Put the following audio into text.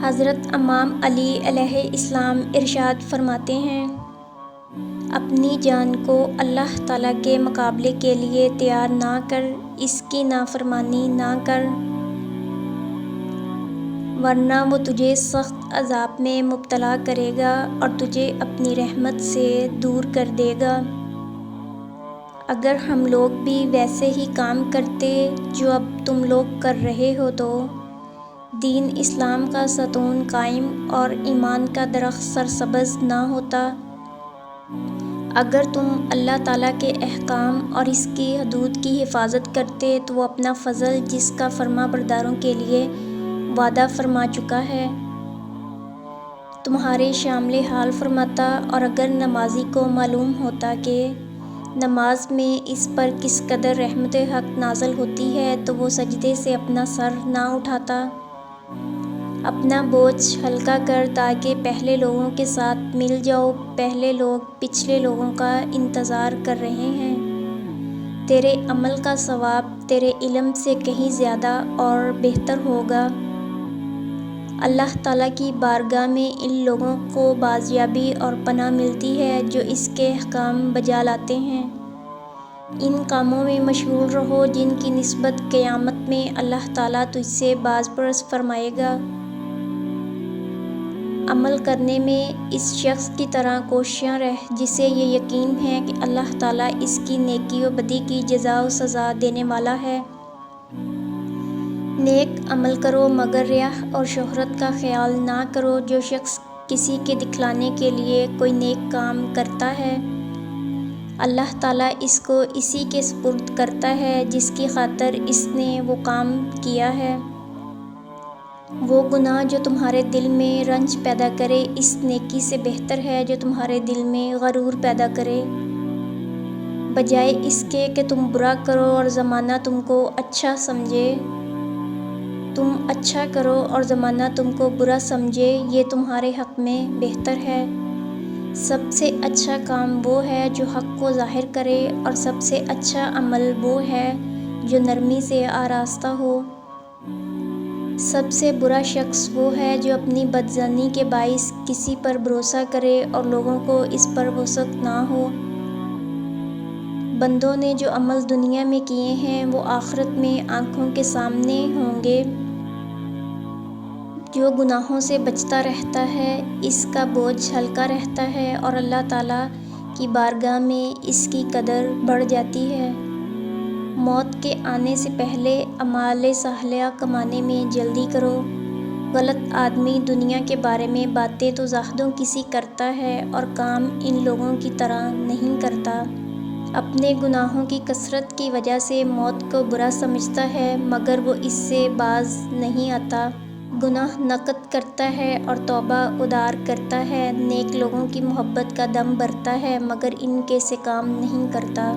حضرت امام علی علیہ السلام ارشاد فرماتے ہیں، اپنی جان کو اللہ تعالیٰ کے مقابلے کے لیے تیار نہ کر، اس کی نافرمانی نہ کر، ورنہ وہ تجھے سخت عذاب میں مبتلا کرے گا اور تجھے اپنی رحمت سے دور کر دے گا۔ اگر ہم لوگ بھی ویسے ہی کام کرتے جو اب تم لوگ کر رہے ہو تو دین اسلام کا ستون قائم اور ایمان کا درخت سرسبز نہ ہوتا۔ اگر تم اللہ تعالیٰ کے احکام اور اس کی حدود کی حفاظت کرتے تو وہ اپنا فضل جس کا فرما برداروں کے لیے وعدہ فرما چکا ہے تمہارے شامل حال فرماتا، اور اگر نمازی کو معلوم ہوتا کہ نماز میں اس پر کس قدر رحمت حق نازل ہوتی ہے تو وہ سجدے سے اپنا سر نہ اٹھاتا۔ اپنا بوجھ ہلکا کر تاکہ پہلے لوگوں کے ساتھ مل جاؤ، پہلے لوگ پچھلے لوگوں کا انتظار کر رہے ہیں، تیرے عمل کا ثواب تیرے علم سے کہیں زیادہ اور بہتر ہوگا۔ اللہ تعالیٰ کی بارگاہ میں ان لوگوں کو بازیابی اور پناہ ملتی ہے جو اس کے احکام بجا لاتے ہیں۔ ان کاموں میں مشغول رہو جن کی نسبت قیامت میں اللہ تعالیٰ تجھ سے باز پرس فرمائے گا۔ عمل کرنے میں اس شخص کی طرح کوشاں رہ جسے یہ یقین ہے کہ اللہ تعالیٰ اس کی نیکی و بدی کی جزا و سزا دینے والا ہے۔ نیک عمل کرو مگر ریاء اور شہرت کا خیال نہ کرو۔ جو شخص کسی کے دکھلانے کے لیے کوئی نیک کام کرتا ہے، اللہ تعالیٰ اس کو اسی کے سپرد کرتا ہے جس کی خاطر اس نے وہ کام کیا ہے۔ وہ گناہ جو تمہارے دل میں رنج پیدا کرے اس نیکی سے بہتر ہے جو تمہارے دل میں غرور پیدا کرے۔ بجائے اس کے کہ تم برا کرو اور زمانہ تم کو اچھا سمجھے، تم اچھا کرو اور زمانہ تم کو برا سمجھے، یہ تمہارے حق میں بہتر ہے۔ سب سے اچھا کام وہ ہے جو حق کو ظاہر کرے، اور سب سے اچھا عمل وہ ہے جو نرمی سے آراستہ ہو۔ سب سے برا شخص وہ ہے جو اپنی بدظنی کے باعث کسی پر بھروسہ کرے اور لوگوں کو اس پر وثق نہ ہو۔ بندوں نے جو عمل دنیا میں کیے ہیں وہ آخرت میں آنکھوں کے سامنے ہوں گے۔ جو گناہوں سے بچتا رہتا ہے اس کا بوجھ ہلکا رہتا ہے اور اللہ تعالیٰ کی بارگاہ میں اس کی قدر بڑھ جاتی ہے۔ موت کے آنے سے پہلے اعمال صالحہ کمانے میں جلدی کرو۔ غلط آدمی دنیا کے بارے میں باتیں تو زاہدوں کسی کرتا ہے اور کام ان لوگوں کی طرح نہیں کرتا۔ اپنے گناہوں کی کثرت کی وجہ سے موت کو برا سمجھتا ہے مگر وہ اس سے باز نہیں آتا۔ گناہ نکت کرتا ہے اور توبہ ادار کرتا ہے۔ نیک لوگوں کی محبت کا دم بھرتا ہے مگر ان کے سے کام نہیں کرتا۔